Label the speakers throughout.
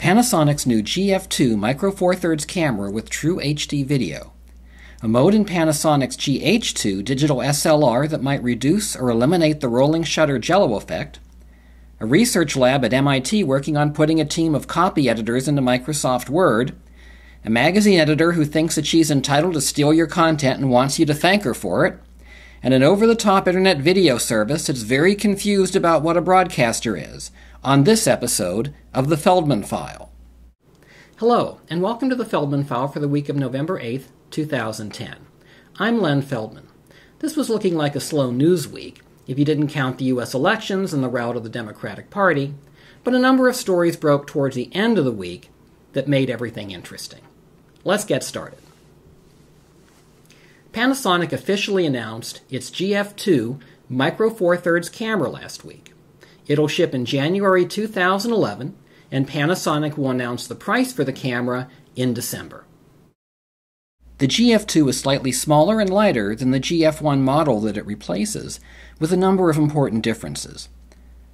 Speaker 1: Panasonic's new GF2 Micro Four Thirds camera with true HD video, a mode in Panasonic's GH2 digital SLR that might reduce or eliminate the rolling shutter jello effect, a research lab at MIT working on putting a team of copy editors into Microsoft Word, a magazine editor who thinks that she's entitled to steal your content and wants you to thank her for it, and an over-the-top internet video service that's very confused about what a broadcaster is, on this episode of the Feldman File. Hello, and welcome to the Feldman File for the week of November 8th, 2010. I'm Len Feldman. This was looking like a slow news week, if you didn't count the U.S. elections and the rout of the Democratic Party, but a number of stories broke towards the end of the week that made everything interesting. Let's get started. Panasonic officially announced its GF2 Micro Four Thirds camera last week. It'll ship in January 2011, and Panasonic will announce the price for the camera in December. The GF2 is slightly smaller and lighter than the GF1 model that it replaces, with a number of important differences.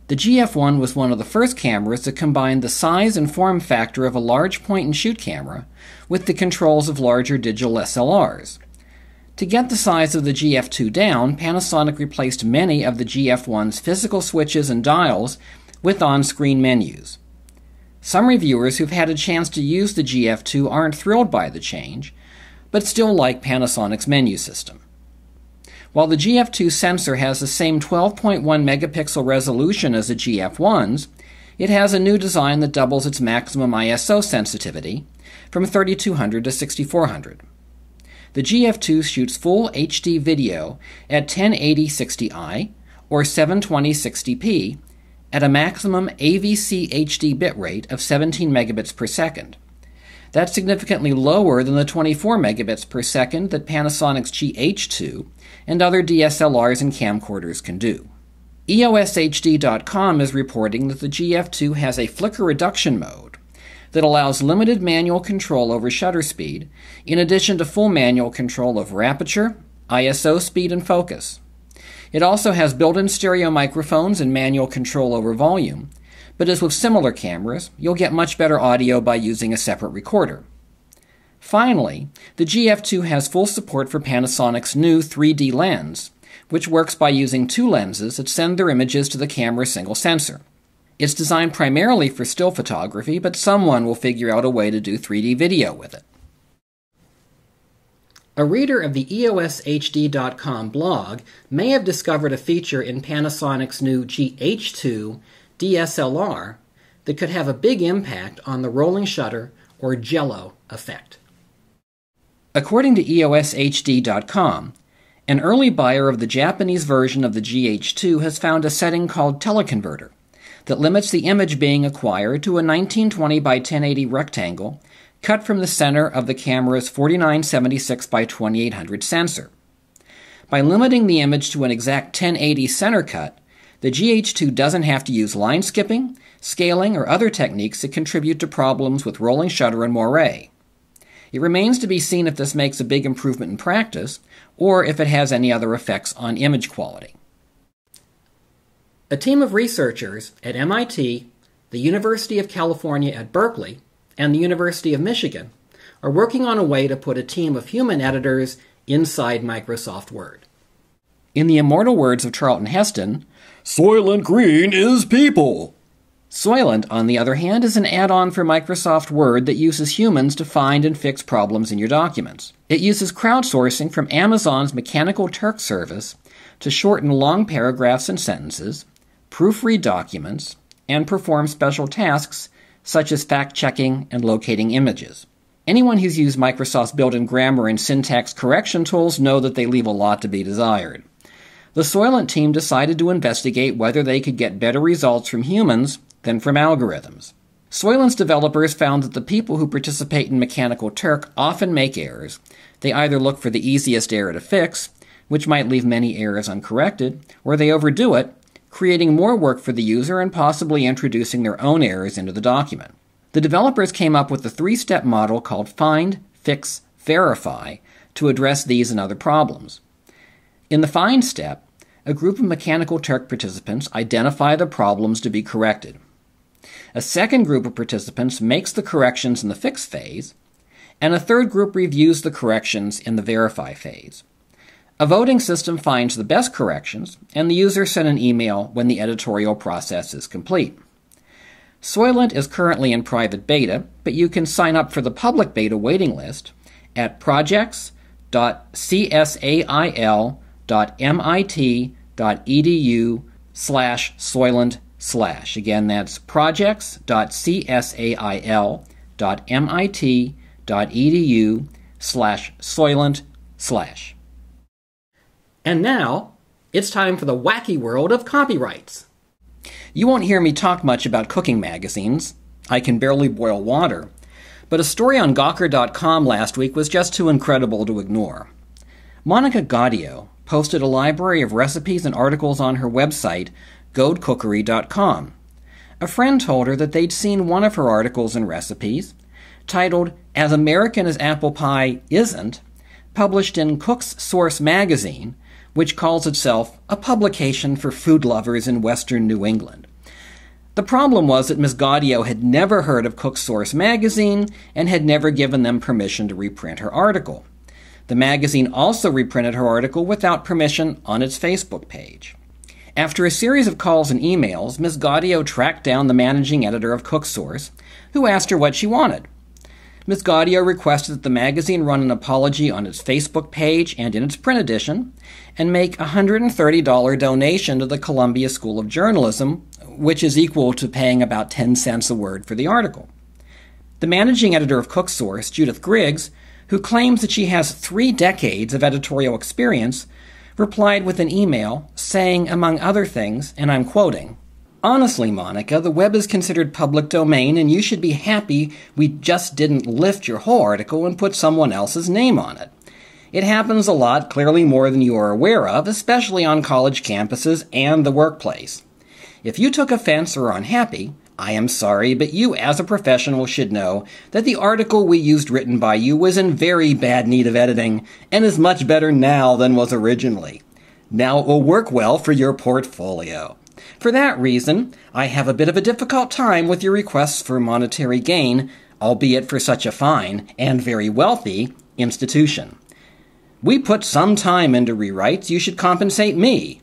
Speaker 1: The GF1 was one of the first cameras to combine the size and form factor of a large point-and-shoot camera with the controls of larger digital SLRs. To get the size of the GF2 down, Panasonic replaced many of the GF1's physical switches and dials with on-screen menus. Some reviewers who've had a chance to use the GF2 aren't thrilled by the change, but still like Panasonic's menu system. While the GF2 sensor has the same 12.1 megapixel resolution as the GF1's, it has a new design that doubles its maximum ISO sensitivity from 3200 to 6400. The GF2 shoots full HD video at 1080-60i or 720-60p at a maximum AVC HD bitrate of 17 megabits per second. That's significantly lower than the 24 megabits per second that Panasonic's GH2 and other DSLRs and camcorders can do. EOSHD.com is reporting that the GF2 has a flicker reduction mode that allows limited manual control over shutter speed, in addition to full manual control over aperture, ISO speed, and focus. It also has built-in stereo microphones and manual control over volume, but as with similar cameras, you'll get much better audio by using a separate recorder. Finally, the GF2 has full support for Panasonic's new 3D lens, which works by using two lenses that send their images to the camera's single sensor. It's designed primarily for still photography, but someone will figure out a way to do 3D video with it. A reader of the EOSHD.com blog may have discovered a feature in Panasonic's new GH2 DSLR that could have a big impact on the rolling shutter or jello effect. According to EOSHD.com, an early buyer of the Japanese version of the GH2 has found a setting called teleconverter that limits the image being acquired to a 1920 by 1080 rectangle cut from the center of the camera's 4976 by 2800 sensor. By limiting the image to an exact 1080 center cut, the GH2 doesn't have to use line skipping, scaling, or other techniques that contribute to problems with rolling shutter and moire. It remains to be seen if this makes a big improvement in practice, or if it has any other effects on image quality. A team of researchers at MIT, the University of California at Berkeley, and the University of Michigan are working on a way to put a team of human editors inside Microsoft Word. In the immortal words of Charlton Heston, "Soylent Green is people." Soylent, on the other hand, is an add-on for Microsoft Word that uses humans to find and fix problems in your documents. It uses crowdsourcing from Amazon's Mechanical Turk service to shorten long paragraphs and sentences, proofread documents, and perform special tasks such as fact-checking and locating images. Anyone who's used Microsoft's built-in grammar and syntax correction tools know that they leave a lot to be desired. The Soylent team decided to investigate whether they could get better results from humans than from algorithms. Soylent's developers found that the people who participate in Mechanical Turk often make errors. They either look for the easiest error to fix, which might leave many errors uncorrected, or they overdo it, creating more work for the user and possibly introducing their own errors into the document. The developers came up with a three-step model called Find, Fix, Verify to address these and other problems. In the Find step, a group of Mechanical Turk participants identify the problems to be corrected. A second group of participants makes the corrections in the fix phase, and a third group reviews the corrections in the verify phase. A voting system finds the best corrections, and the user sends an email when the editorial process is complete. Soylent is currently in private beta, but you can sign up for the public beta waiting list at projects.csail.mit.edu/Soylent/. Again, that's projects.csail.mit.edu/Soylent/. And now, it's time for the wacky world of copyrights. You won't hear me talk much about cooking magazines. I can barely boil water. But a story on Gawker.com last week was just too incredible to ignore. Monica Gaudio posted a library of recipes and articles on her website, godecookery.com. A friend told her that they'd seen one of her articles and recipes, titled As American as Apple Pie Isn't, published in Cook's Source magazine, which calls itself a publication for food lovers in western New England. The problem was that Ms. Gaudio had never heard of Cook's Source magazine and had never given them permission to reprint her article. The magazine also reprinted her article without permission on its Facebook page. After a series of calls and emails, Ms. Gaudio tracked down the managing editor of Cook's Source, who asked her what she wanted. Ms. Gaudio requested that the magazine run an apology on its Facebook page and in its print edition, and make a $130 donation to the Columbia School of Journalism, which is equal to paying about 10 cents a word for the article. The managing editor of Cook's Source, Judith Griggs, who claims that she has 3 decades of editorial experience, replied with an email saying, among other things, and I'm quoting, "Honestly, Monica, the web is considered public domain, and you should be happy we just didn't lift your whole article and put someone else's name on it. It happens a lot, clearly more than you are aware of, especially on college campuses and the workplace. If you took offense or are unhappy, I am sorry, but you as a professional should know that the article we used written by you was in very bad need of editing and is much better now than was originally. Now it will work well for your portfolio. For that reason, I have a bit of a difficult time with your requests for monetary gain, albeit for such a fine and very wealthy institution. We put some time into rewrites. You should compensate me.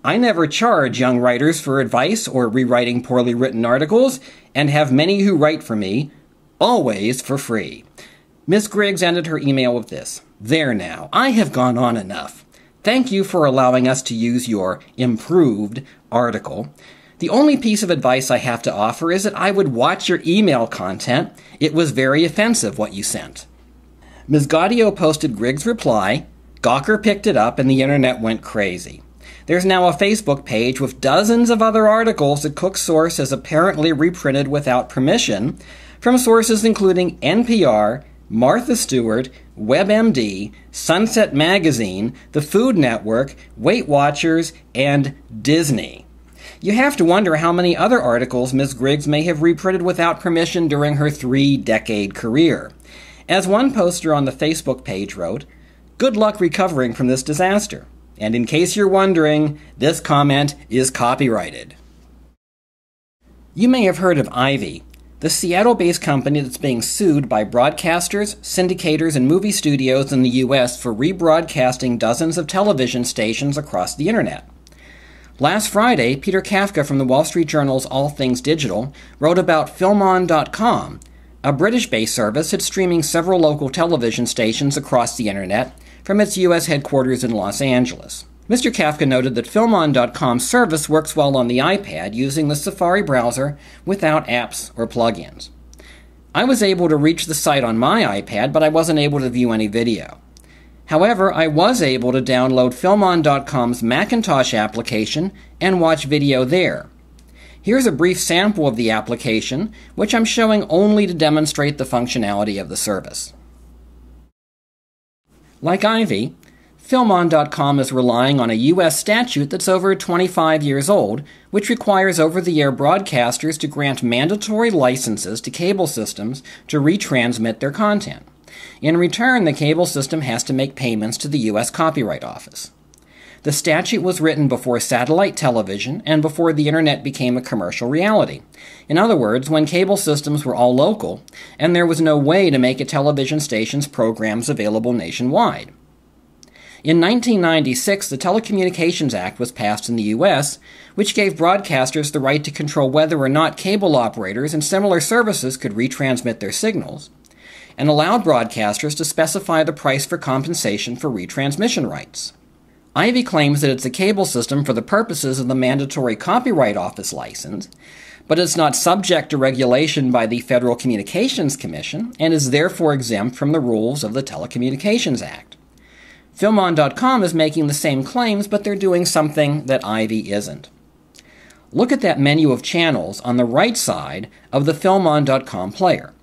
Speaker 1: I never charge young writers for advice or rewriting poorly written articles, and have many who write for me, always for free." Ms. Griggs ended her email with this: "There now, I have gone on enough. Thank you for allowing us to use your improved article. The only piece of advice I have to offer is that I would watch your email content. It was very offensive what you sent." Ms. Gaudio posted Griggs' reply, Gawker picked it up, and the internet went crazy. There's now a Facebook page with dozens of other articles that Cook's Source has apparently reprinted without permission from sources including NPR, Martha Stewart, WebMD, Sunset Magazine, the Food Network, Weight Watchers, and Disney. You have to wonder how many other articles Ms. Griggs may have reprinted without permission during her 3-decade career. As one poster on the Facebook page wrote, "Good luck recovering from this disaster. And in case you're wondering, this comment is copyrighted." You may have heard of Ivy, the Seattle-based company that's being sued by broadcasters, syndicators, and movie studios in the U.S. for rebroadcasting dozens of television stations across the internet. Last Friday, Peter Kafka from the Wall Street Journal's All Things Digital wrote about Feldman.com, a British-based service that's streaming several local television stations across the internet from its U.S. headquarters in Los Angeles. Mr. Kafka noted that Feldman.com's service works well on the iPad using the Safari browser without apps or plugins. I was able to reach the site on my iPad, but I wasn't able to view any video. However, I was able to download Feldman.com's Macintosh application and watch video there. Here's a brief sample of the application, which I'm showing only to demonstrate the functionality of the service. Like Ivy, Feldman.com is relying on a U.S. statute that's over 25 years old, which requires over-the-air broadcasters to grant mandatory licenses to cable systems to retransmit their content. In return, the cable system has to make payments to the U.S. Copyright Office. The statute was written before satellite television and before the Internet became a commercial reality. In other words, when cable systems were all local, and there was no way to make a television station's programs available nationwide. In 1996, the Telecommunications Act was passed in the U.S., which gave broadcasters the right to control whether or not cable operators and similar services could retransmit their signals, and allowed broadcasters to specify the price for compensation for retransmission rights. Ivy claims that it's a cable system for the purposes of the mandatory Copyright Office license, but it's not subject to regulation by the Federal Communications Commission and is therefore exempt from the rules of the Telecommunications Act. Feldman.com is making the same claims, but they're doing something that Ivy isn't. Look at that menu of channels on the right side of the Feldman.com player.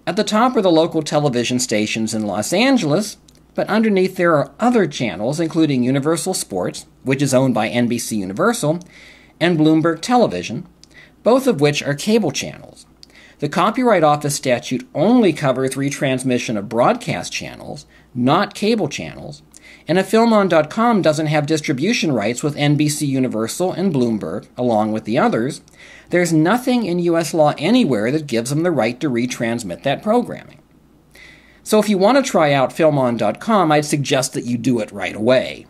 Speaker 1: At the top are the local television stations in Los Angeles, but underneath there are other channels, including Universal Sports, which is owned by NBC Universal, and Bloomberg Television, both of which are cable channels. The Copyright Office statute only covers retransmission of broadcast channels, not cable channels, and if Feldman.com doesn't have distribution rights with NBC Universal and Bloomberg, along with the others, there's nothing in U.S. law anywhere that gives them the right to retransmit that programming. So if you want to try out Feldman.com, I'd suggest that you do it right away.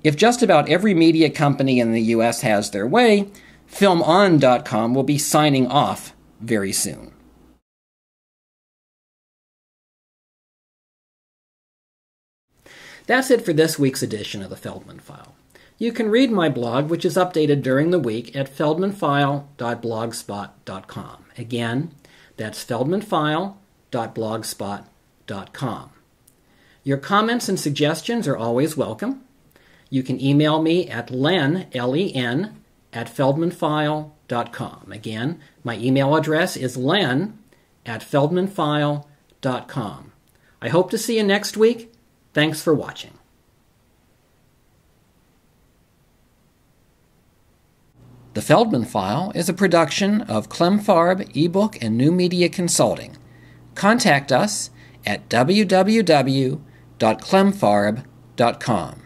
Speaker 1: If just about every media company in the U.S. has their way, Feldman.com will be signing off very soon. That's it for this week's edition of the Feldman File. You can read my blog, which is updated during the week, at feldmanfile.blogspot.com. Again, that's feldmanfile.blogspot.com. Your comments and suggestions are always welcome. You can email me at len, L-E-N, at feldmanfile.com. Again, my email address is len at feldmanfile.com. I hope to see you next week. Thanks for watching. The Feldman File is a production of Clemfarb eBook and New Media Consulting. Contact us at www.clemfarb.com.